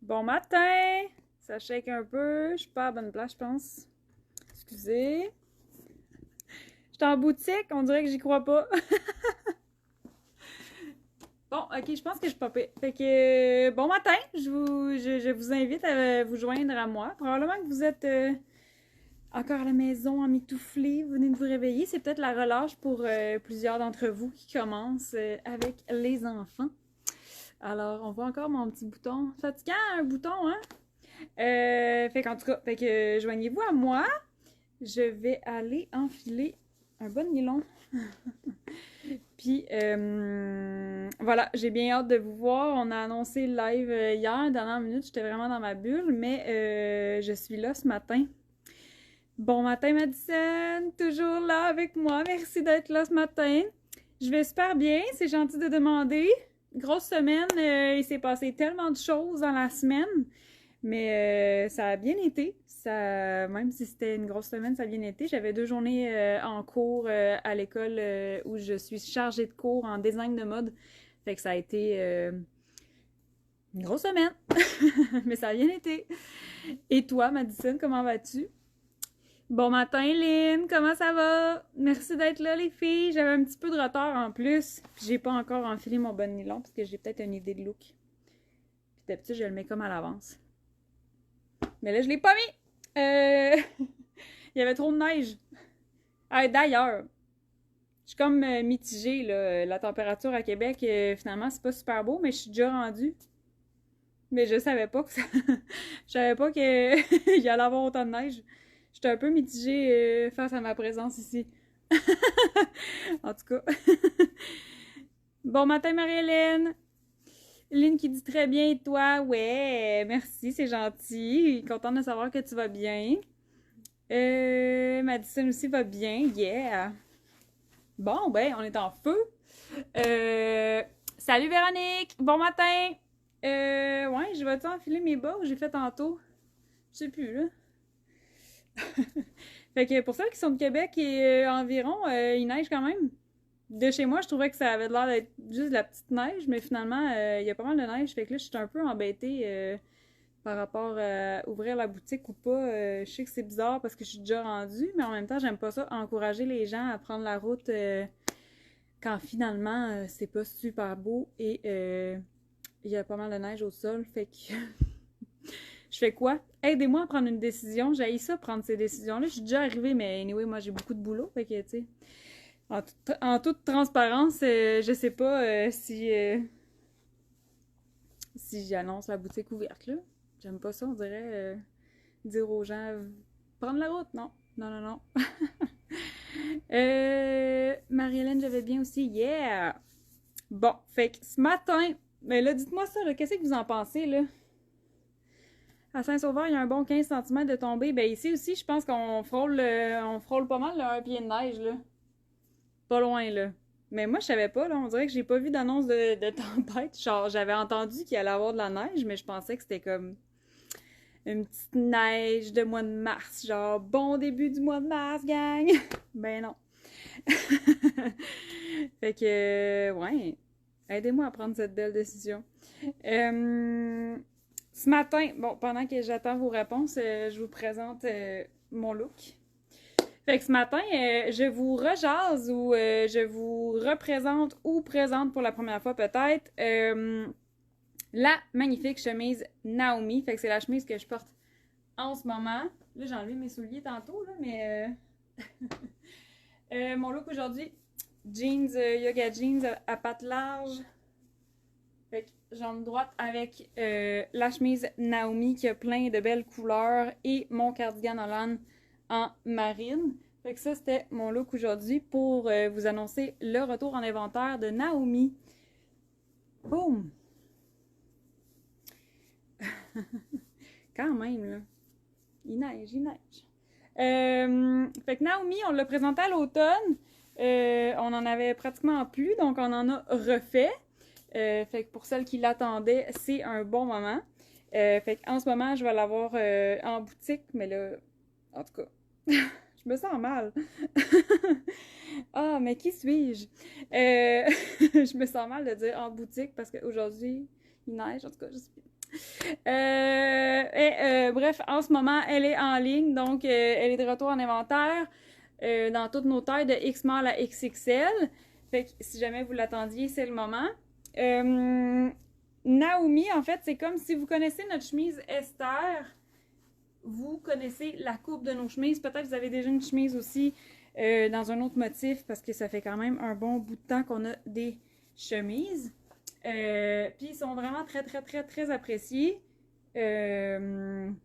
Bon matin! Ça shake un peu. Je suis pas à la bonne place, je pense. Excusez. Je suis en boutique, on dirait que j'y crois pas. Bon, ok, je pense que je suis pas pire. Fait que, bon matin! Je vous invite à vous joindre à moi. Probablement que vous êtes encore à la maison, emmitouflés, vous venez de vous réveiller. C'est peut-être la relâche pour plusieurs d'entre vous qui commencent avec les enfants. Alors, on voit encore mon petit bouton. Fatigant, un bouton, hein? Fait qu'en tout cas, fait que joignez-vous à moi. Je vais aller enfiler un bon nylon. Puis voilà, j'ai bien hâte de vous voir. On a annoncé le live hier, dernière minute, j'étais vraiment dans ma bulle, mais je suis là ce matin. Bon matin Madison, toujours là avec moi. Merci d'être là ce matin. Je vais super bien, c'est gentil de demander. Grosse semaine, il s'est passé tellement de choses dans la semaine. Mais ça a bien été. Ça, même si c'était une grosse semaine, ça a bien été. J'avais 2 journées en cours à l'école où je suis chargée de cours en design de mode. Fait que ça a été une grosse semaine. Mais ça a bien été. Et toi, Madison, comment vas-tu? Bon matin, Lynn, comment ça va? Merci d'être là, les filles. J'avais un petit peu de retard en plus. Puis j'ai pas encore enfilé mon bon nylon parce que j'ai peut-être une idée de look. Puis d'habitude, je le mets comme à l'avance. Mais là, je l'ai pas mis! Il y avait trop de neige. Ah, d'ailleurs, je suis comme mitigée, là. La température à Québec, finalement, c'est pas super beau, mais je suis déjà rendue. Mais je savais pas que ça... je savais pas qu'il y allait avoir autant de neige. J'étais un peu mitigée face à ma présence ici. En tout cas. Bon matin, Marie-Hélène! Lynn qui dit très bien, et toi? Ouais, merci, c'est gentil. Contente de savoir que tu vas bien. Madison aussi va bien, yeah! Bon, ben, on est en feu. Salut Véronique! Bon matin! Ouais, je vais-tu enfiler mes bas que j'ai fait tantôt? Je sais plus, là. Fait que pour ceux qui sont de Québec et environ, il neige quand même. De chez moi, je trouvais que ça avait l'air d'être juste de la petite neige, mais finalement, il y a pas mal de neige. Fait que là, je suis un peu embêtée par rapport à ouvrir la boutique ou pas. Je sais que c'est bizarre parce que je suis déjà rendue, mais en même temps, j'aime pas ça encourager les gens à prendre la route quand finalement c'est pas super beau et il y a pas mal de neige au sol. Fait que je fais quoi? Aidez-moi à prendre une décision. J'haïs ça, prendre ces décisions-là. Je suis déjà arrivée, mais anyway, moi j'ai beaucoup de boulot. Fait que, tu sais, en toute transparence, je sais pas si j'annonce la boutique ouverte, là. J'aime pas ça, on dirait dire aux gens prendre la route. Non, non, non, non. Marie-Hélène, j'avais bien aussi. Yeah! Bon, fait que ce matin, mais là, dites-moi ça, là, qu'est-ce que vous en pensez, là? À Saint-Sauveur, il y a un bon 15 cm de tombée. Ben ici aussi, je pense qu'on frôle, on frôle pas mal là, un pied de neige, là. Pas loin, là. Mais moi, je savais pas, là. On dirait que j'ai pas vu d'annonce de tempête. Genre, j'avais entendu qu'il allait avoir de la neige, mais je pensais que c'était comme une petite neige de mois de mars. Genre, bon début du mois de mars, gang! Ben non. Fait que, ouais. Aidez-moi à prendre cette belle décision. Ce matin, bon, pendant que j'attends vos réponses, je vous présente mon look. Fait que ce matin, je vous rejase ou je vous représente ou présente pour la première fois peut-être la magnifique chemise Naomi. Fait que c'est la chemise que je porte en ce moment. Là, j'ai enlevé mes souliers tantôt, là, mais mon look aujourd'hui, jeans, yoga jeans à pattes larges. Fait que jambe droite avec la chemise Naomi qui a plein de belles couleurs et mon cardigan en laine en marine. Fait que ça, c'était mon look aujourd'hui pour vous annoncer le retour en inventaire de Naomi. Boum! Quand même, là. Il neige, il neige. Fait que Naomi, on l'a présenté à l'automne. On en avait pratiquement plus, donc on en a refait. Fait que pour celles qui l'attendaient, c'est un bon moment. Fait qu'en ce moment, je vais l'avoir en boutique, mais là, en tout cas, je me sens mal. Ah, mais qui suis-je? Je me sens mal de dire en boutique parce qu'aujourd'hui, il neige. En tout cas, je sais plus. Bref, en ce moment, elle est en ligne, donc elle est de retour en inventaire dans toutes nos tailles de X-Mall à XXL. Fait que si jamais vous l'attendiez, c'est le moment. Naomi, en fait, c'est comme si vous connaissez notre chemise Esther, vous connaissez la coupe de nos chemises. Peut-être que vous avez déjà une chemise aussi dans un autre motif parce que ça fait quand même un bon bout de temps qu'on a des chemises. Puis ils sont vraiment très, très, très, très appréciés. Une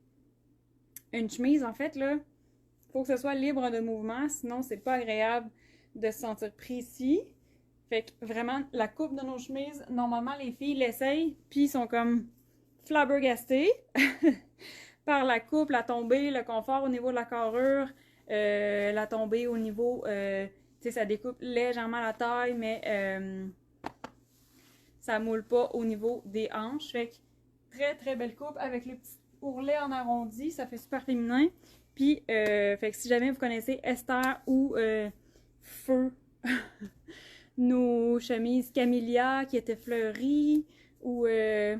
chemise, en fait, là, faut que ce soit libre de mouvement, sinon c'est pas agréable de se sentir précis. Fait que vraiment, la coupe de nos chemises, normalement, les filles l'essayent, puis ils sont comme flabbergastés par la coupe, la tombée, le confort au niveau de la carrure, la tombée au niveau, tu sais, ça découpe légèrement la taille, mais ça moule pas au niveau des hanches. Fait que très très belle coupe avec les petits ourlets en arrondi, ça fait super féminin. Puis, fait que si jamais vous connaissez Esther ou Feu, nos chemises Camellia qui étaient fleuries, ou oh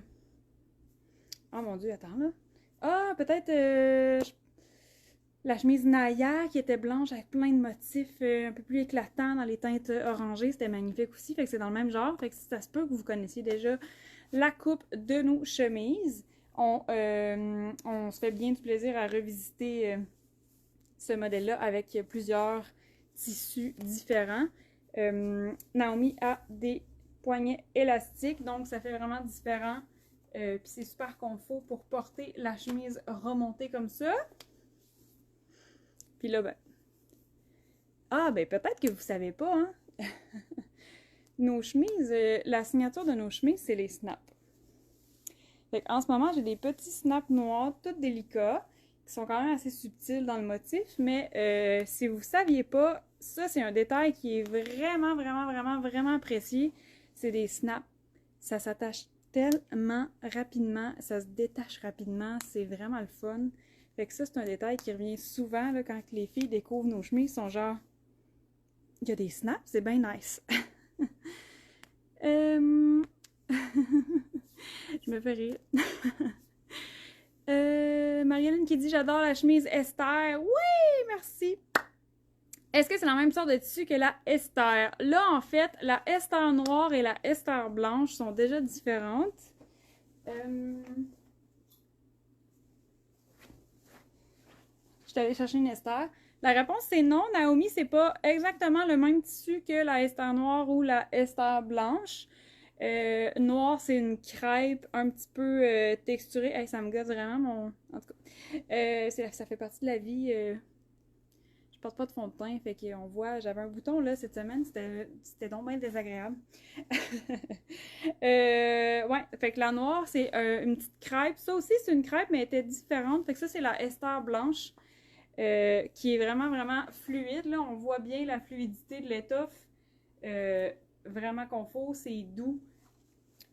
mon dieu, attends là. Ah, peut-être la chemise Naya qui était blanche avec plein de motifs un peu plus éclatants dans les teintes orangées, c'était magnifique aussi. Fait que c'est dans le même genre. Fait que si ça se peut que vous connaissiez déjà la coupe de nos chemises, on se fait bien du plaisir à revisiter ce modèle-là avec plusieurs tissus différents. Naomi a des poignets élastiques, donc ça fait vraiment différent. Puis c'est super confort pour porter la chemise remontée comme ça. Puis là, ben... Ah, ben peut-être que vous savez pas, hein? Nos chemises, la signature de nos chemises, c'est les snaps. Fait en ce moment, j'ai des petits snaps noirs, tout délicats, qui sont quand même assez subtils dans le motif, mais si vous saviez pas, ça c'est un détail qui est vraiment, vraiment, vraiment, vraiment précis. C'est des snaps. Ça s'attache tellement rapidement, ça se détache rapidement, c'est vraiment le fun. Fait que ça, c'est un détail qui revient souvent là, quand les filles découvrent nos chemises, sont genre, il y a des snaps, c'est bien nice. Je me fais rire. Marie-Hélène qui dit j'adore la chemise Esther. Oui, merci. Est-ce que c'est la même sorte de tissu que la Esther? Là, en fait, la Esther noire et la Esther blanche sont déjà différentes. Je suis allée chercher une Esther. La réponse c'est non. Naomi, c'est pas exactement le même tissu que la Esther noire ou la Esther blanche. Noir, c'est une crêpe un petit peu texturée. Hey, ça me gosse vraiment, mon... En tout cas, ça fait partie de la vie. Je porte pas de fond de teint, fait qu'on voit... J'avais un bouton, là, cette semaine. C'était donc bien désagréable. Ouais, fait que la noire, c'est une petite crêpe. Ça aussi, c'est une crêpe, mais elle était différente. Fait que ça, c'est la Esther blanche, qui est vraiment, vraiment fluide. Là, on voit bien la fluidité de l'étoffe. Vraiment confort, c'est doux.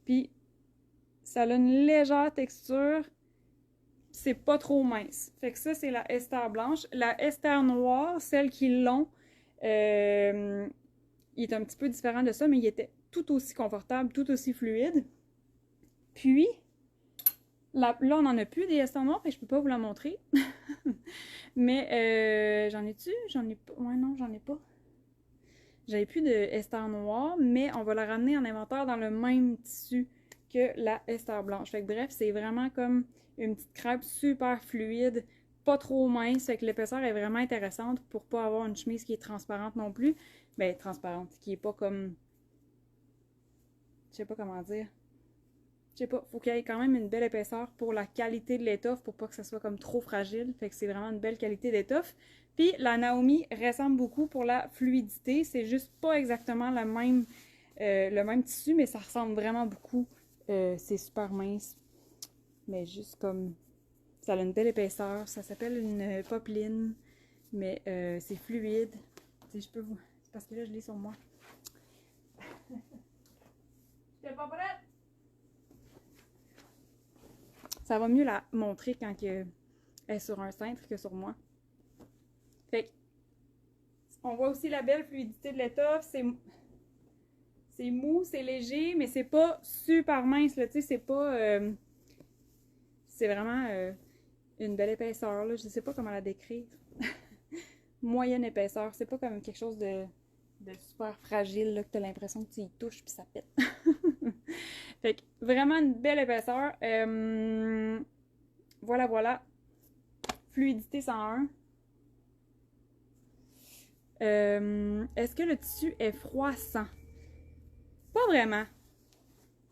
Puis, ça a une légère texture. C'est pas trop mince. Fait que ça, c'est la Esther blanche. La Esther noire, celle qui l'ont, il est un petit peu différent de ça, mais il était tout aussi confortable, tout aussi fluide. Puis, là, on n'en a plus des Esther noires, et je peux pas vous la montrer. Mais, j'en ai-tu? J'en ai pas. Ouais, non, j'en ai pas. J'avais plus de Esther noire, mais on va la ramener en inventaire dans le même tissu que la Esther blanche. Fait que bref, c'est vraiment comme une petite crêpe super fluide, pas trop mince, fait que l'épaisseur est vraiment intéressante pour pas avoir une chemise qui est transparente non plus. Ben, transparente, qui est pas comme... Je sais pas comment dire. Je sais pas, faut qu'il y ait quand même une belle épaisseur pour la qualité de l'étoffe, pour pas que ça soit comme trop fragile. Fait que c'est vraiment une belle qualité d'étoffe. Puis la Naomi ressemble beaucoup pour la fluidité. C'est juste pas exactement le même tissu, mais ça ressemble vraiment beaucoup. C'est super mince. Mais juste comme... Ça a une belle épaisseur. Ça s'appelle une popeline. Mais c'est fluide. Tu sais, je peux vous... C'est parce que là, je l'ai sur moi. J'étais pas prête! Ça va mieux la montrer quand elle est sur un cintre que sur moi. Fait que, on voit aussi la belle fluidité de l'étoffe. C'est mou, c'est léger, mais c'est pas super mince, là, tu sais, c'est pas... c'est vraiment une belle épaisseur, là. Je sais pas comment la décrire. Moyenne épaisseur. C'est pas comme quelque chose de super fragile, là, que t'as l'impression que tu y touches puis ça pète. Fait que vraiment une belle épaisseur. Voilà, voilà. Fluidité 101. Est-ce que le tissu est froissant? Pas vraiment.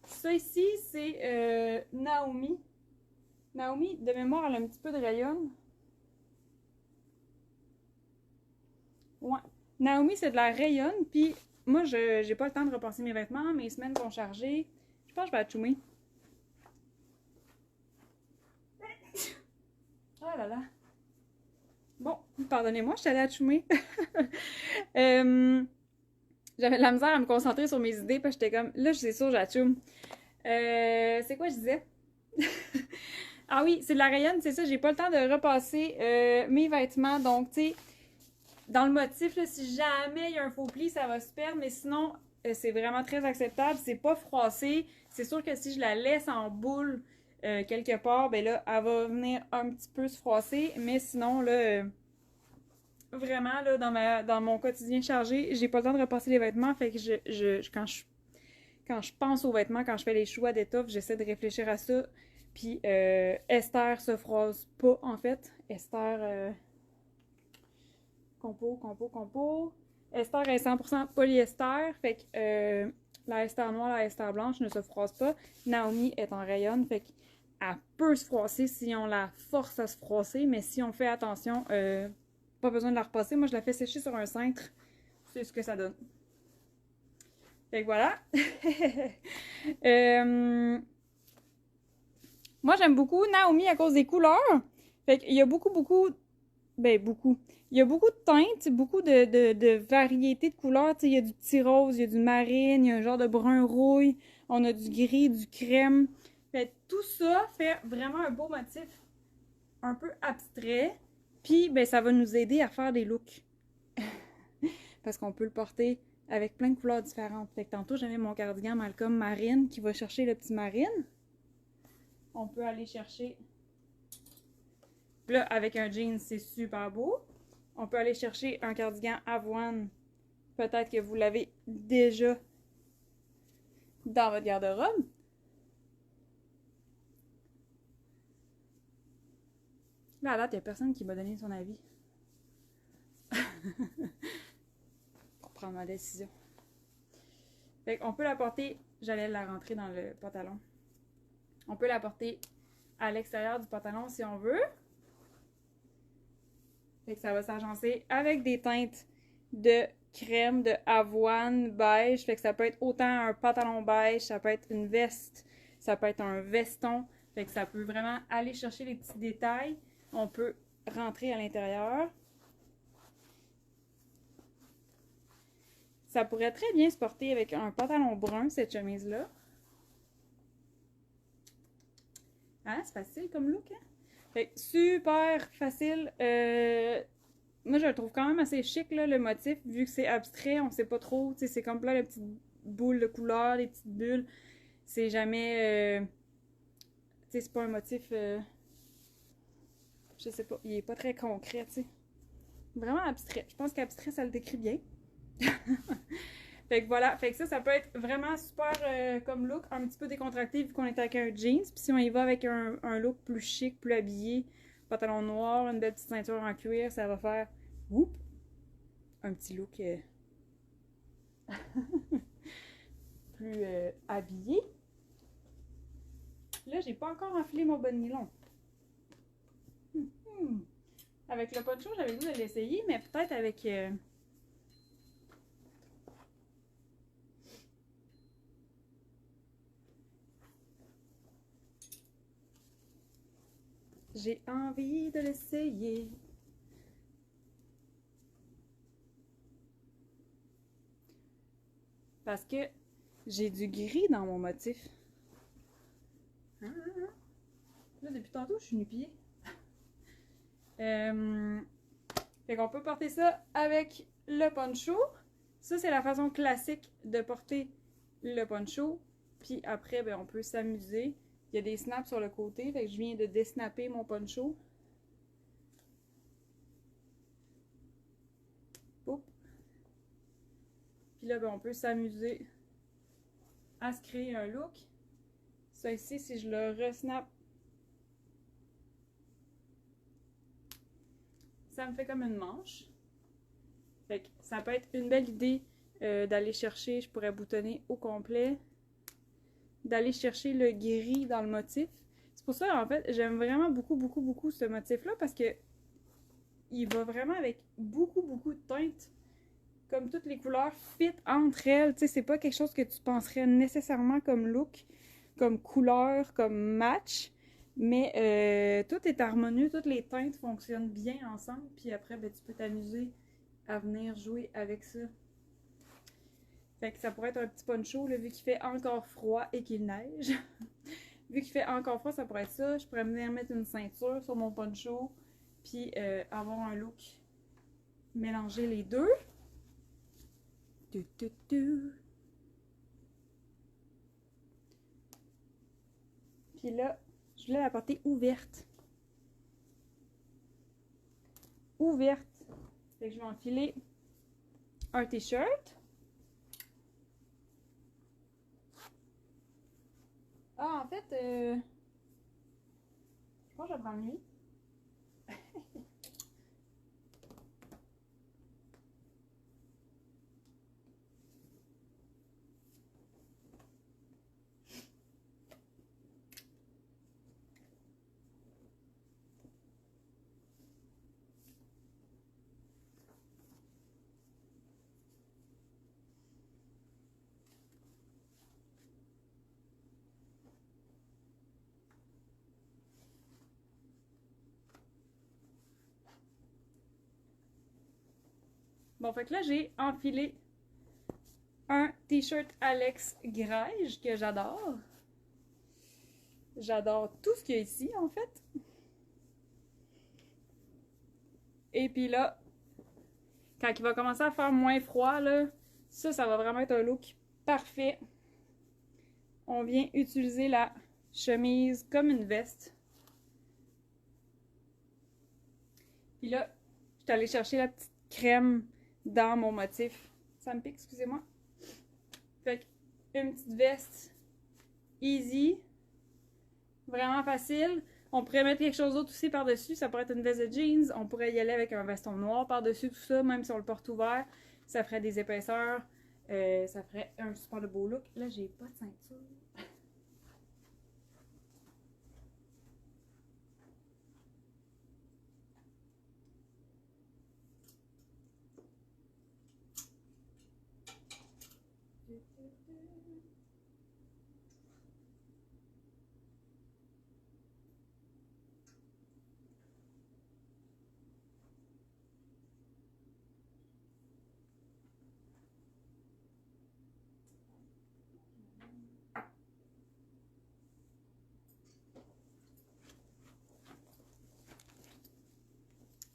Ça ici, c'est Naomi. Naomi, de mémoire, elle a un petit peu de rayon. Ouais. Naomi, c'est de la rayonne, puis moi, j'ai pas le temps de repasser mes vêtements, mes semaines sont chargées. Je pense que je vais achoumer. Oh là là. Bon, pardonnez-moi, je suis allée achoumer. J'avais de la misère à me concentrer sur mes idées, parce que j'étais comme, là, c'est sûr, j'achoume. C'est quoi je disais? Ah oui, c'est de la rayonne, c'est ça, j'ai pas le temps de repasser mes vêtements, donc, tu sais, dans le motif, là, si jamais il y a un faux pli, ça va se perdre, mais sinon, c'est vraiment très acceptable, c'est pas froissé. C'est sûr que si je la laisse en boule quelque part, ben là, elle va venir un petit peu se froisser, mais sinon, là, vraiment, là, dans mon quotidien chargé, j'ai pas le temps de repasser les vêtements, fait que quand je pense aux vêtements, quand je fais les choix d'étoffe, j'essaie de réfléchir à ça. Puis Esther se froisse pas, en fait. Esther... compo. Esther est 100% polyester, fait que la Esther noire, la Esther blanche ne se froisse pas. Naomi est en rayonne, fait qu'elle peut se froisser si on la force à se froisser, mais si on fait attention, pas besoin de la repasser. Moi, je la fais sécher sur un cintre. C'est ce que ça donne. Fait que voilà. Moi, j'aime beaucoup Naomi à cause des couleurs. Fait qu'il y a beaucoup. Il y a beaucoup de teintes, beaucoup de variétés de couleurs. Tu sais, il y a du petit rose, il y a du marine, il y a un genre de brun rouille, on a du gris, du crème. Fait que tout ça fait vraiment un beau motif un peu abstrait. Puis, ben, ça va nous aider à faire des looks. Parce qu'on peut le porter avec plein de couleurs différentes. Fait que tantôt, j'avais mon cardigan Malcolm marine qui va chercher le petit marine. On peut aller chercher... Là, avec un jean, c'est super beau. On peut aller chercher un cardigan avoine. Peut-être que vous l'avez déjà dans votre garde-robe. Là, à date, il n'y a personne qui m'a donné son avis. Pour prendre ma décision. Fait qu'on peut la porter, j'allais la rentrer dans le pantalon. On peut la porter à l'extérieur du pantalon si on veut. Fait que ça va s'agencer avec des teintes de crème, de avoine, beige. Fait que ça peut être autant un pantalon beige, ça peut être une veste, ça peut être un veston. Fait que ça peut vraiment aller chercher les petits détails. On peut rentrer à l'intérieur. Ça pourrait très bien se porter avec un pantalon brun, cette chemise-là. Hein, c'est facile comme look, hein? Fait que super facile. Moi, je le trouve quand même assez chic, là, le motif, vu que c'est abstrait, on sait pas trop. Tu sais, c'est comme plein de petites boules de couleurs, des petites bulles. C'est jamais... tu sais, c'est pas un motif... je sais pas, il est pas très concret, tu sais. Vraiment abstrait. Je pense qu'abstrait, ça le décrit bien. Fait que voilà, fait que ça peut être vraiment super comme look, un petit peu décontracté vu qu'on est avec un jeans. Puis si on y va avec un look plus chic, plus habillé, pantalon noir, une belle petite ceinture en cuir, ça va faire whoop, un petit look plus habillé. Là, j'ai pas encore enfilé mon bon nylon. Avec le poncho, j'avais le goût de l'essayer, mais peut-être avec... J'ai envie de l'essayer. Parce que j'ai du gris dans mon motif. Là, depuis tantôt, je suis nu-pied. Fait qu'on peut porter ça avec le poncho. Ça, c'est la façon classique de porter le poncho. Puis après, ben, on peut s'amuser Il y a des snaps sur le côté, fait que je viens de desnapper mon poncho. Oups. Puis là, ben, on peut s'amuser à se créer un look. Ça ici, si je le resnap, ça me fait comme une manche. Fait que ça peut être une belle idée d'aller chercher, je pourrais boutonner au complet, d'aller chercher le gris dans le motif. C'est pour ça, en fait, j'aime vraiment beaucoup ce motif-là parce que il va vraiment avec beaucoup de teintes. Comme toutes les couleurs fit entre elles. Tu sais, c'est pas quelque chose que tu penserais nécessairement comme look, comme couleur, comme match. Mais tout est harmonieux, toutes les teintes fonctionnent bien ensemble. Puis après, ben, tu peux t'amuser à venir jouer avec ça. Fait que ça pourrait être un petit poncho, là, vu qu'il fait encore froid et qu'il neige. Vu qu'il fait encore froid, ça pourrait être ça. Je pourrais venir mettre une ceinture sur mon poncho, puis avoir un look mélanger les deux. Puis là, je voulais la porter ouverte. Ouverte. Fait que je vais enfiler un t-shirt. Ah, en fait, je pense que je vais prendre lui. Bon, fait que là, j'ai enfilé un t-shirt Alex Grège que j'adore. J'adore tout ce qu'il y a ici, en fait. Et puis là, quand il va commencer à faire moins froid, là, ça va vraiment être un look parfait. On vient utiliser la chemise comme une veste. Puis là, je suis allée chercher la petite crème dans mon motif. Ça me pique, excusez-moi. Fait que une petite veste easy, vraiment facile. On pourrait mettre quelque chose d'autre aussi par-dessus. Ça pourrait être une veste de jeans. On pourrait y aller avec un veston noir par-dessus tout ça, même si on le porte ouvert. Ça ferait des épaisseurs. Ça ferait un super beau look. Là, j'ai pas de ceinture.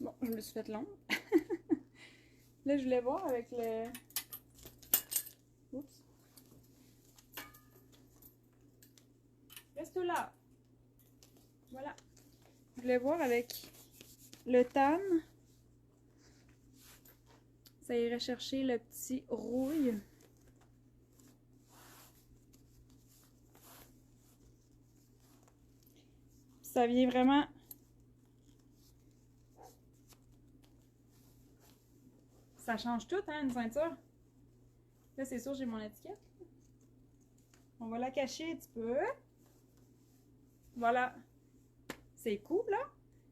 Bon, je me suis fait long. Là, je voulais voir avec le... Oups. Reste là. Voilà. Je voulais voir avec le tan. Ça irait chercher le petit rouille. Ça vient vraiment... Ça change tout, hein, une ceinture. Là, c'est sûr, j'ai mon étiquette. On va la cacher un petit peu. Voilà. C'est cool, là.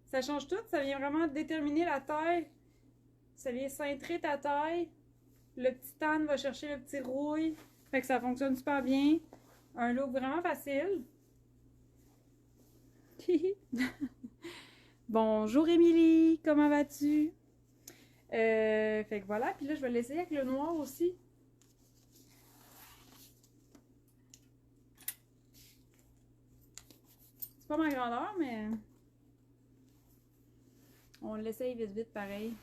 Ça change tout. Ça vient vraiment déterminer la taille. Ça vient cintrer ta taille. Le petit tan va chercher le petit rouille. Fait que ça fonctionne super bien. Un look vraiment facile. Bonjour Émilie, comment vas-tu? Fait que voilà, puis là je vais l'essayer avec le noir aussi. C'est pas ma grandeur, mais on l'essaye vite pareil.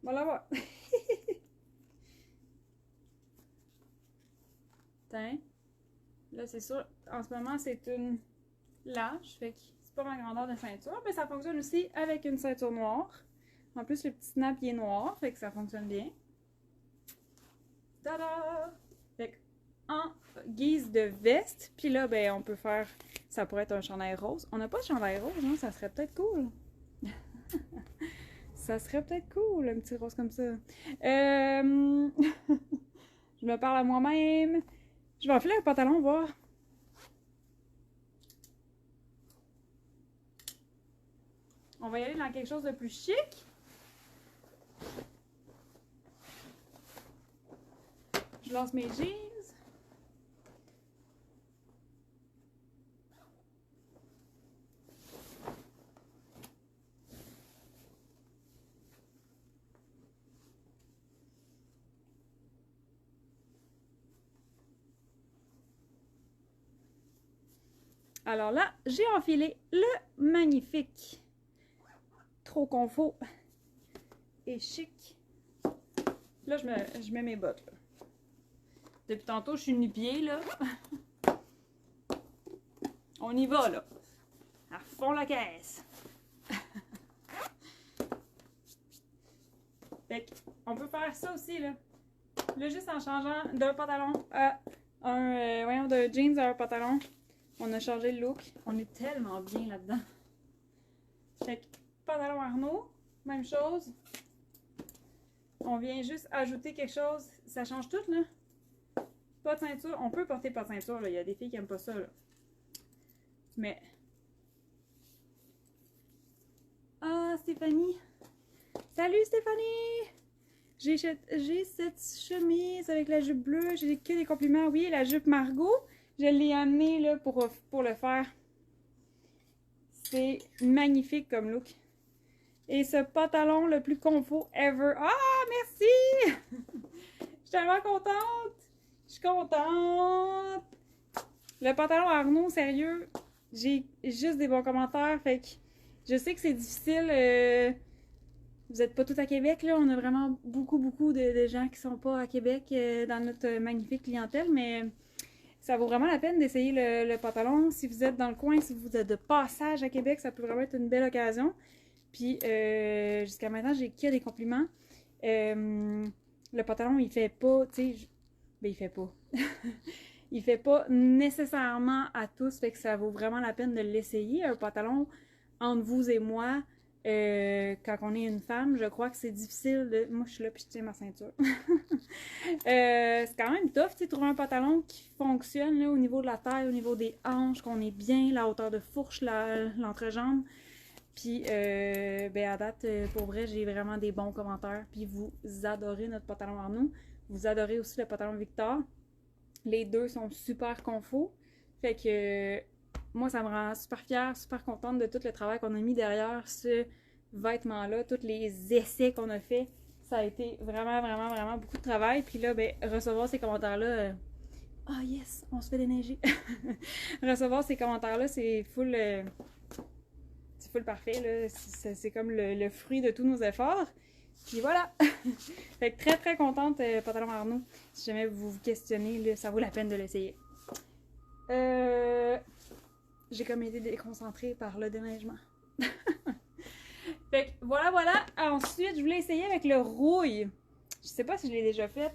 Voilà, voilà. Tiens. Là, c'est sûr, en ce moment, c'est une large, fait que c'est pas ma grandeur de ceinture, mais ça fonctionne aussi avec une ceinture noire. En plus, le petit snap, il est noir, fait que ça fonctionne bien. Tada! Fait que, en guise de veste, puis là, ben, on peut faire, ça pourrait être un chandail rose. On n'a pas de chandail rose, hein? Ça serait peut-être cool. Ça serait peut-être cool, un petit rose comme ça. Je me parle à moi-même. Je vais enfiler un pantalon, voir. On va y aller dans quelque chose de plus chic. Je lance mes jeans. Alors là, j'ai enfilé le magnifique, trop confort et chic. Là, je mets mes bottes. Là. Depuis tantôt, je suis nu-pied, là. On y va, là. À fond la caisse. Fait on peut faire ça aussi, là. Là, juste en changeant d'un pantalon à un, de jeans à un pantalon. On a changé le look. On est tellement bien là-dedans. Fait que, pantalon Arnaud, même chose. On vient juste ajouter quelque chose. Ça change tout, là. Pas de ceinture. On peut porter pas de ceinture, là. Il y a des filles qui aiment pas ça, là. Mais... Ah, Stéphanie! Salut, Stéphanie! J'ai cette chemise avec la jupe bleue. J'ai que des compliments. Oui, la jupe Margot. Je l'ai amenée là, pour le faire. C'est magnifique comme look. Et ce pantalon le plus confort ever. Ah, merci! Je suis tellement contente! Je suis contente! Le pantalon Arnaud, sérieux, j'ai juste des bons commentaires. Fait que je sais que c'est difficile. Vous n'êtes pas tous à Québec, là. On a vraiment beaucoup de gens qui sont pas à Québec dans notre magnifique clientèle, mais ça vaut vraiment la peine d'essayer le pantalon. Si vous êtes dans le coin, si vous êtes de passage à Québec, ça peut vraiment être une belle occasion. Puis, jusqu'à maintenant, j'ai que des compliments. Le pantalon, il fait pas, tu sais, ben il fait pas. Il fait pas nécessairement à tous, fait que ça vaut vraiment la peine de l'essayer. Un pantalon, entre vous et moi, quand on est une femme, je crois que c'est difficile de... Moi, je suis là puis je tiens ma ceinture. C'est quand même tough, tu sais, trouver un pantalon qui fonctionne là, au niveau de la taille, au niveau des hanches, qu'on est bien, la hauteur de fourche, l'entrejambe. Puis, ben à date, pour vrai, j'ai vraiment des bons commentaires. Puis vous adorez notre pantalon Arnaud. Vous adorez aussi le pantalon Victor. Les deux sont super confos. Fait que moi, ça me rend super fière, super contente de tout le travail qu'on a mis derrière ce vêtement-là, tous les essais qu'on a fait. Ça a été vraiment beaucoup de travail. Puis là, ben, recevoir ces commentaires-là, ah yes, on se fait déneiger. Recevoir ces commentaires-là, c'est full parfait, là. C'est comme le fruit de tous nos efforts. Puis voilà! Fait que très contente, pantalon Arnaud. Si jamais vous vous questionnez, là, ça vaut la peine de l'essayer. J'ai comme été déconcentrée par le déneigement. Fait que voilà. Ensuite, je voulais essayer avec le rouille. Je sais pas si je l'ai déjà fait.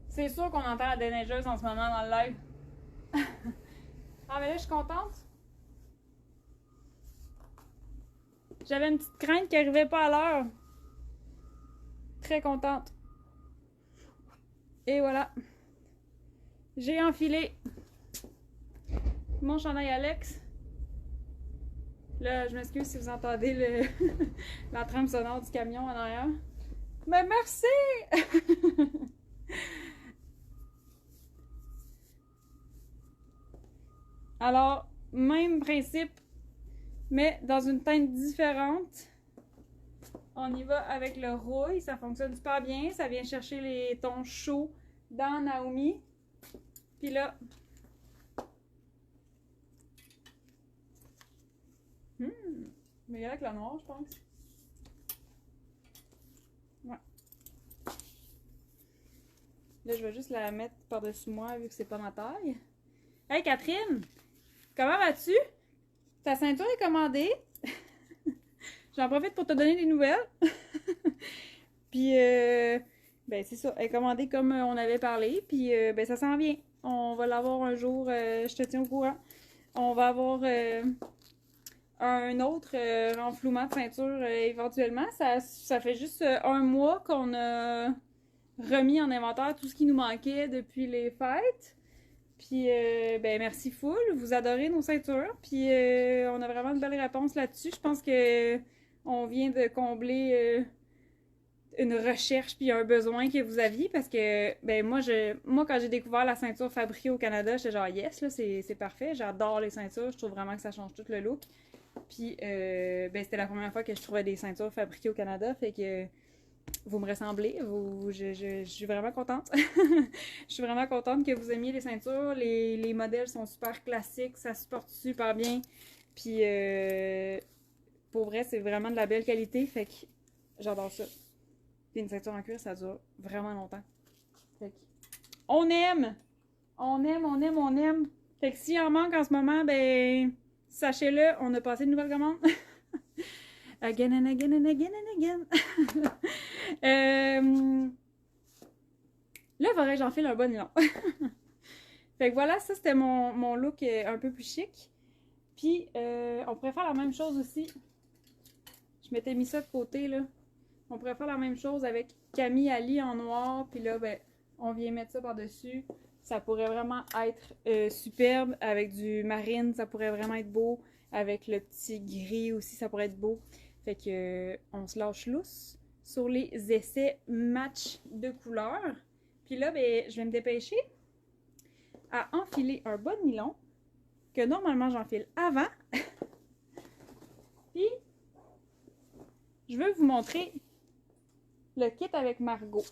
C'est sûr qu'on entend la déneigeuse en ce moment dans le live. Ah, mais là, je suis contente. J'avais une petite crainte qui n'arrivait pas à l'heure. Très contente. Et voilà. J'ai enfilé mon chandail Alex. Là, je m'excuse si vous entendez la trame sonore du camion en arrière. Ben merci! Alors, même principe, mais dans une teinte différente. On y va avec le rouille, ça fonctionne super bien. Ça vient chercher les tons chauds dans Naomi. Puis là, mais il y a avec le noir, je pense. Ouais. Là, je vais juste la mettre par-dessus moi vu que c'est pas ma taille. Hey Catherine, comment vas-tu? Ta ceinture est commandée. J'en profite pour te donner des nouvelles. Puis, ben c'est ça, elle est commandée comme on avait parlé. Puis, ben ça s'en vient. On va l'avoir un jour, je te tiens au courant. On va avoir un autre renflouement de ceinture éventuellement. Ça fait juste un mois qu'on a remis en inventaire tout ce qui nous manquait depuis les fêtes. Puis, ben merci full. Vous adorez nos ceintures. Puis, on a vraiment de belles réponses là-dessus. Je pense que on vient de combler une recherche puis un besoin que vous aviez parce que ben moi quand j'ai découvert la ceinture fabriquée au Canada, j'étais genre yes là c'est parfait, j'adore les ceintures, je trouve vraiment que ça change tout le look. Puis ben c'était la première fois que je trouvais des ceintures fabriquées au Canada, fait que vous me ressemblez, je suis vraiment contente. Je suis vraiment contente que vous aimiez les ceintures, les modèles sont super classiques, ça se porte super bien. Puis pour vrai, c'est vraiment de la belle qualité, fait que j'adore ça. Puis une ceinture en cuir, ça dure vraiment longtemps. Fait que on aime! On aime, on aime, on aime. Fait que s'il en manque en ce moment, ben sachez-le, on a passé de nouvelles commandes. Again and again and again and again. Là, il faudrait que j'enfile un bon nylon. Fait que voilà, ça c'était mon look un peu plus chic. Puis, on pourrait faire la même chose aussi. Je m'étais mis ça de côté, là. On pourrait faire la même chose avec Camille Ali en noir. Puis là, ben, on vient mettre ça par-dessus. Ça pourrait vraiment être superbe. Avec du marine, ça pourrait vraiment être beau. Avec le petit gris aussi, ça pourrait être beau. Fait que on se lâche lousse sur les essais match de couleurs. Puis là, ben, je vais me dépêcher à enfiler un bon nylon que normalement j'enfile avant. Puis, je veux vous montrer le kit avec Margot.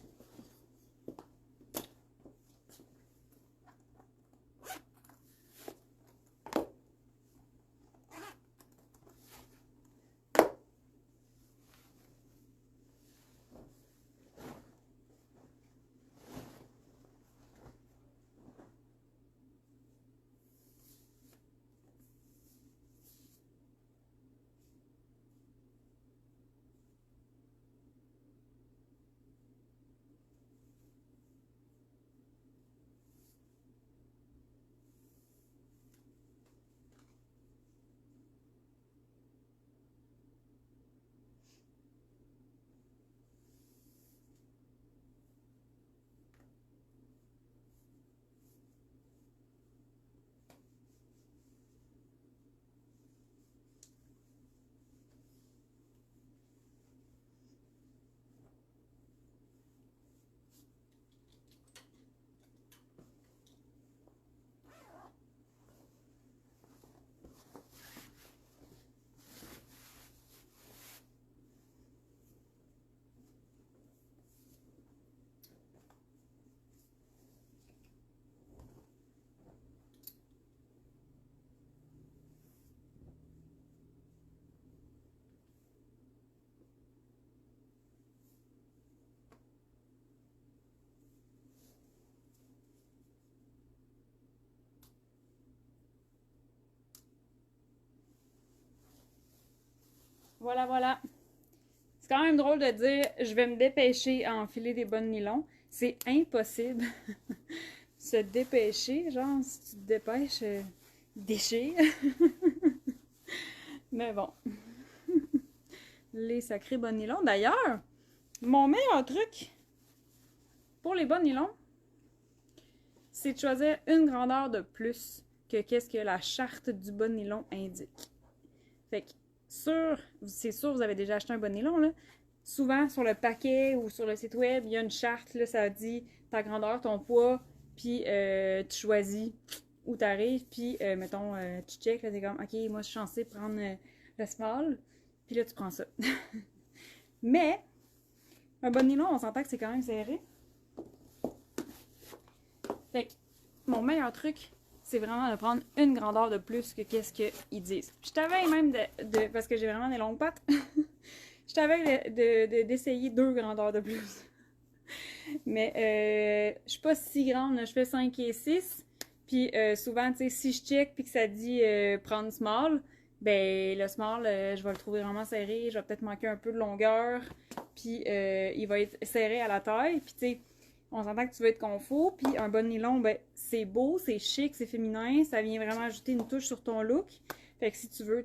Voilà, voilà. C'est quand même drôle de dire je vais me dépêcher à enfiler des bonnes nylons. C'est impossible. Se dépêcher, genre, si tu te dépêches, déchire. Mais bon. Les sacrés bonnes nylons. D'ailleurs, mon meilleur truc pour les bonnes nylons, c'est de choisir une grandeur de plus que qu'est-ce que la charte du bon nylon indique. Fait que c'est sûr, vous avez déjà acheté un bon nylon, là. souvent sur le paquet ou sur le site web, il y a une charte, là, ça dit ta grandeur, ton poids, puis tu choisis où tu arrives, puis mettons, tu check, là, t'es comme, ok, moi je suis censée prendre le small, puis là tu prends ça. Mais, un bon nylon, on s'entend que c'est quand même serré. Fait que, mon meilleur truc, c'est vraiment de prendre une grandeur de plus que qu'est-ce qu'ils disent. Je t'avais même parce que j'ai vraiment des longues pattes, je t'avais d'essayer 2 grandeurs de plus. Mais je suis pas si grande, là, je fais 5 et 6. Puis souvent, tu sais, si je check puis que ça dit prendre small, ben le small, je vais le trouver vraiment serré. Je vais peut-être manquer un peu de longueur. Puis il va être serré à la taille. Puis tu sais, on s'entend que tu veux être confort. Puis un bon nylon, ben c'est beau, c'est chic, c'est féminin. Ça vient vraiment ajouter une touche sur ton look. Fait que si tu veux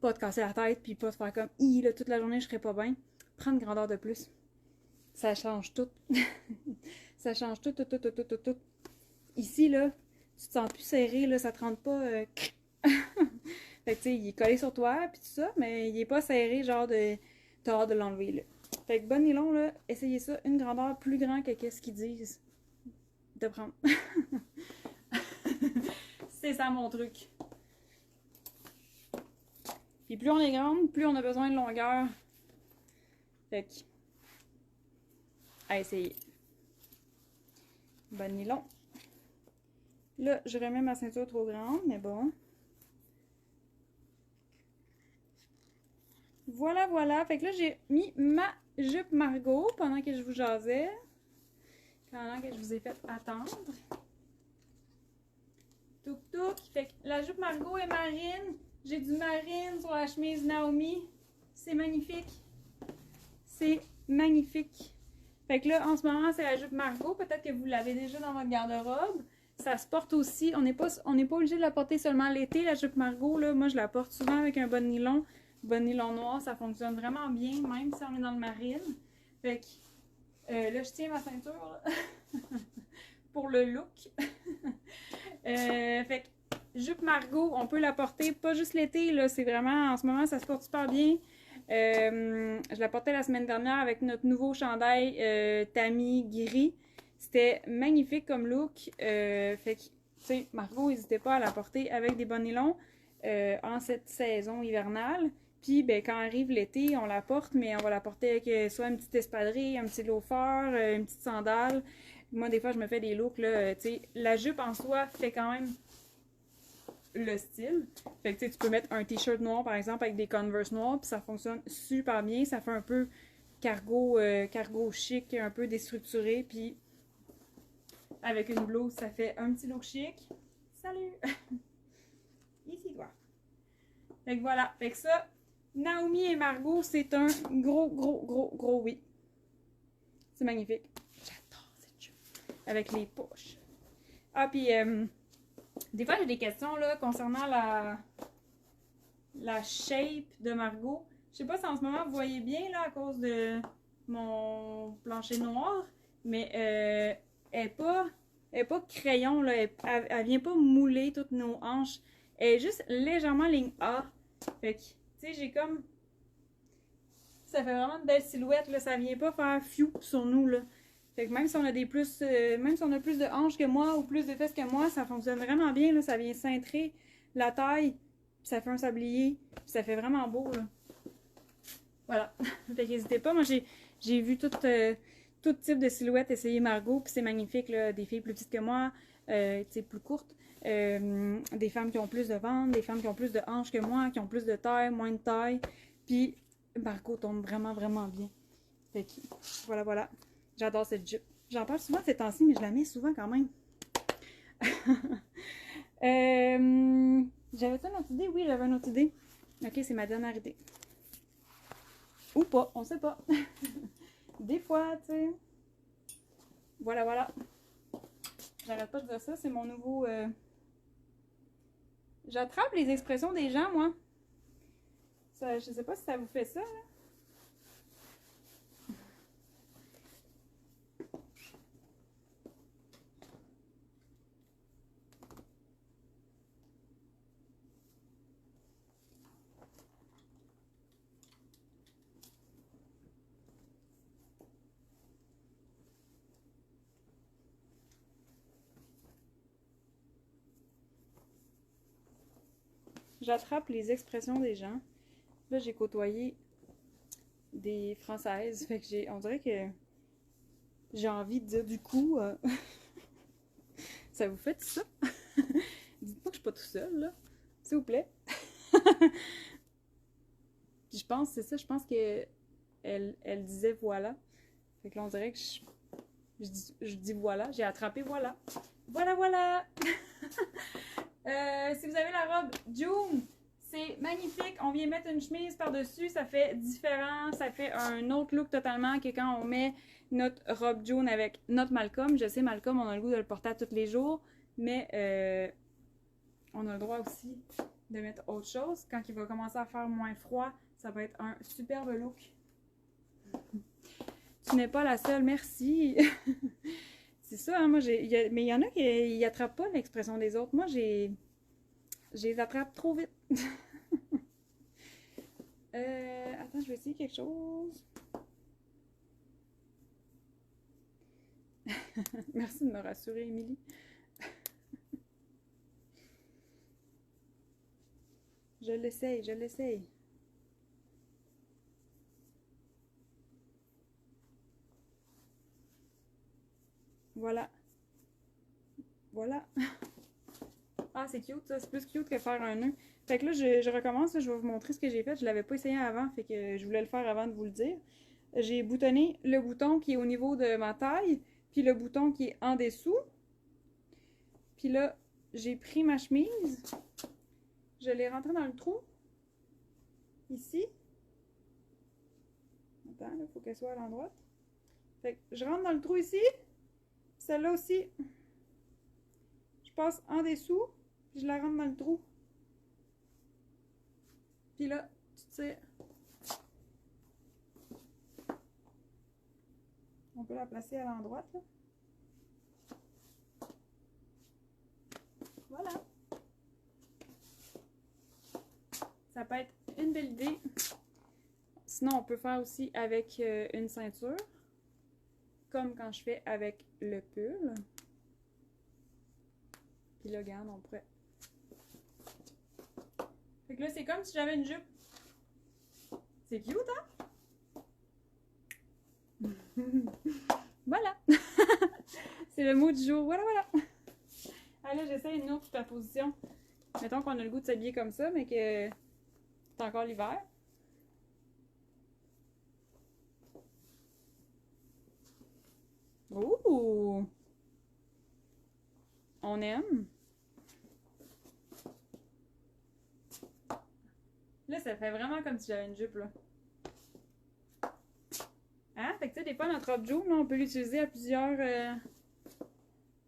pas te casser la tête puis pas te faire comme là, toute la journée je serais pas bien, prends une grandeur de plus. Ça change tout. Ça change tout, tout, tout, tout, tout, tout, tout. Ici, là, tu te sens plus serré, là, ça te rentre pas... Fait que, tu sais, il est collé sur toi, puis tout ça, mais il est pas serré, genre de... T'as hâte de l'enlever, là. Fait que bon nylon, là, essayez ça, une grandeur plus grande que qu'est-ce qu'ils disent de prendre. C'est ça, mon truc. Puis plus on est grande, plus on a besoin de longueur. Fait que... à essayer. Bon nylon. Là, je remets ma ceinture trop grande, mais bon. Voilà, voilà. Fait que là, j'ai mis ma jupe Margot pendant que je vous jasais. Pendant que je vous ai fait attendre. Touk touk. Fait que la jupe Margot est marine. J'ai du marine sur la chemise Naomi. C'est magnifique. C'est magnifique. Fait que là, en ce moment, c'est la jupe Margot. Peut-être que vous l'avez déjà dans votre garde-robe. Ça se porte aussi. On n'est pas obligé de la porter seulement l'été, la jupe Margot. Là. Moi, je la porte souvent avec un bon nylon. Bon nylon noir, ça fonctionne vraiment bien, même si on est dans le marine. Fait que là, je tiens ma ceinture là, pour le look. Fait que jupe Margot, on peut la porter pas juste l'été, là. C'est vraiment, en ce moment, ça se porte super bien. Je la portais la semaine dernière avec notre nouveau chandail tamis gris. C'était magnifique comme look. Fait que, tu sais, Margot, n'hésitez pas à la porter avec des bons nylons en cette saison hivernale. Puis, ben, quand arrive l'été, on la porte, mais on va la porter avec soit une petite espadrille, un petit loafer, une petite sandale. Moi, des fois, je me fais des looks, là, tu sais, la jupe en soi fait quand même le style. Fait que, tu sais, tu peux mettre un t-shirt noir, par exemple, avec des Converse noirs, puis ça fonctionne super bien. Ça fait un peu cargo chic, un peu déstructuré, puis avec une blouse, ça fait un petit look chic. Salut! Ici, toi. Fait que voilà. Fait que ça, Naomi et Margot, c'est un gros oui. C'est magnifique. J'adore cette jupe. Avec les poches. Ah, puis, des fois, j'ai des questions là, concernant la shape de Margot. Je sais pas si en ce moment, vous voyez bien là, à cause de mon plancher noir, mais elle est pas crayon, là, elle vient pas mouler toutes nos hanches. Elle est juste légèrement ligne A. Fait que, tu sais, j'ai comme... Ça fait vraiment une belle silhouette, là. Ça vient pas faire fiou sur nous, là. Fait que même si on a même si on a plus de hanches que moi ou plus de fesses que moi, ça fonctionne vraiment bien, là. Ça vient cintrer la taille, puis ça fait un sablier, puis ça fait vraiment beau, là. Voilà. Fait qu'hésitez pas. Moi, j'ai vu tout type de silhouette essayer Margot, puis c'est magnifique, là. Des filles plus petites que moi, tu sais, plus courtes. Des femmes qui ont plus de ventre, des femmes qui ont plus de hanches que moi, qui ont plus de taille, moins de taille. Puis Margot tombe vraiment bien. Fait que voilà, voilà. J'adore cette jupe. J'en parle souvent ces temps-ci, mais je la mets souvent quand même. J'avais-tu une autre idée? Oui, j'avais une autre idée. Ok, c'est ma dernière idée. Ou pas, on sait pas. Des fois, tu sais. Voilà, voilà. J'arrête pas de dire ça, c'est mon nouveau... J'attrape les expressions des gens, moi. Ça, je sais pas si ça vous fait ça, là. j'attrape les expressions des gens. Là, j'ai côtoyé des Françaises, fait que on dirait que j'ai envie de dire du coup, ça vous fait tout ça? Dites-moi que je suis pas tout seul, là. S'il vous plaît. Puis je pense, c'est ça, je pense que elle disait voilà. Fait que là, on dirait que je dis voilà, j'ai attrapé voilà. Voilà, voilà! Si vous avez la robe June, c'est magnifique. On vient mettre une chemise par-dessus, ça fait différent, ça fait un autre look totalement que quand on met notre robe June avec notre Malcolm. Je sais, Malcolm, on a le goût de le porter à tous les jours, mais on a le droit aussi de mettre autre chose. Quand il va commencer à faire moins froid, ça va être un superbe look. Tu n'es pas la seule, merci. C'est ça, hein, moi, mais il y en a qui n'attrapent pas l'expression des autres. Moi, je les attrape trop vite. Attends, je vais essayer quelque chose. Merci de me rassurer, Émilie. Je l'essaye, je l'essaye. Voilà. Voilà. Ah, c'est cute, ça. C'est plus cute que faire un nœud. Fait que là, je recommence. Là, je vais vous montrer ce que j'ai fait. Je l'avais pas essayé avant, fait que je voulais le faire avant de vous le dire. J'ai boutonné le bouton qui est au niveau de ma taille, puis le bouton qui est en dessous. Puis là, j'ai pris ma chemise. Je l'ai rentrée dans le trou. Ici. Attends, il faut qu'elle soit à l'endroit. Fait que je rentre dans le trou ici. Celle-là aussi. Je passe en dessous. Puis je la rentre dans le trou. Puis là, tu tires. On peut la placer à l'endroit, là. Voilà. Ça peut être une belle idée. Sinon, on peut faire aussi avec une ceinture. Comme quand je fais avec le pull. Puis là, regarde, on pourrait... Fait que là, c'est comme si j'avais une jupe. C'est cute, hein? Voilà! C'est le mot du jour. Voilà, voilà! Ah là, j'essaie une autre superposition. Mettons qu'on a le goût de s'habiller comme ça, mais que c'est encore l'hiver. Ouh! On aime. Là, ça fait vraiment comme si j'avais une jupe, là. Hein? Fait que, tu sais, des fois, notre robe June, là, on peut l'utiliser à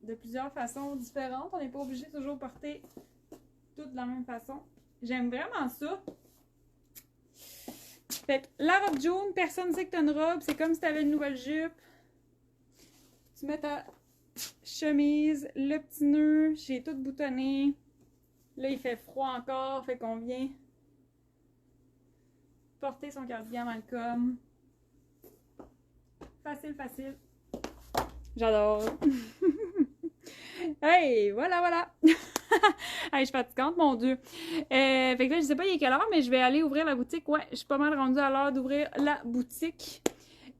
de plusieurs façons différentes. On n'est pas obligé de toujours porter tout de la même façon. J'aime vraiment ça. Fait que la robe June, personne ne sait que t'as une robe. C'est comme si t'avais une nouvelle jupe. Tu mets ta chemise, le petit nœud. J'ai tout boutonné. Là, il fait froid encore. Fait qu'on vient porter son cardigan Malcolm. Facile, facile. J'adore. Hey, voilà, voilà. Hey, je suis fatigante, mon Dieu. Fait que là, je sais pas il est quelle heure, mais je vais aller ouvrir la boutique. Ouais, je suis pas mal rendue à l'heure d'ouvrir la boutique.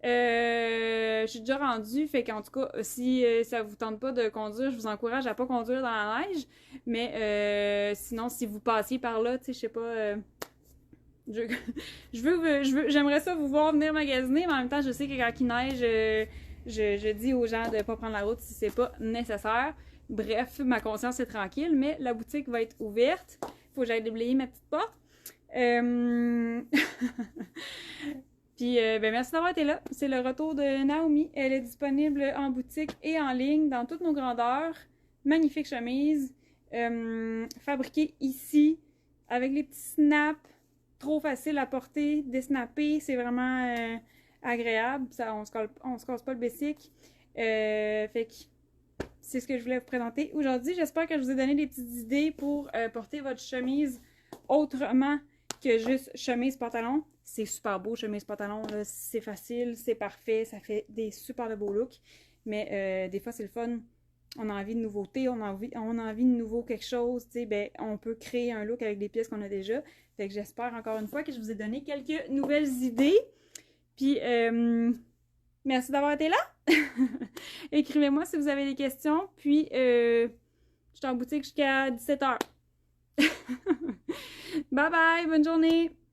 Je suis déjà rendue, fait qu'en tout cas, si ça vous tente pas de conduire, je vous encourage à pas conduire dans la neige. Mais sinon, si vous passiez par là, tu sais, je sais pas... j'aimerais ça vous voir venir magasiner, mais en même temps, je sais que quand il neige, je dis aux gens de ne pas prendre la route si c'est pas nécessaire. Bref, ma conscience est tranquille, mais la boutique va être ouverte. Faut que j'aille déblayer ma petite porte. Puis, ben merci d'avoir été là. C'est le retour de Naomi. Elle est disponible en boutique et en ligne dans toutes nos grandeurs. Magnifique chemise. Fabriquée ici avec les petits snaps. Trop facile à porter, desnapper, c'est vraiment agréable. Ça, on se casse pas le basic. Fait que c'est ce que je voulais vous présenter aujourd'hui. J'espère que je vous ai donné des petites idées pour porter votre chemise autrement que juste chemise-pantalon. C'est super beau, chemise-pantalon. C'est facile, c'est parfait. Ça fait des super de beaux looks. Mais des fois, c'est le fun on a envie de nouveauté, on a envie de nouveau quelque chose, tu sais, ben, on peut créer un look avec des pièces qu'on a déjà. Fait que j'espère encore une fois que je vous ai donné quelques nouvelles idées. Puis, merci d'avoir été là. Écrivez-moi si vous avez des questions. Puis, je suis en boutique jusqu'à 17h. Bye bye, bonne journée!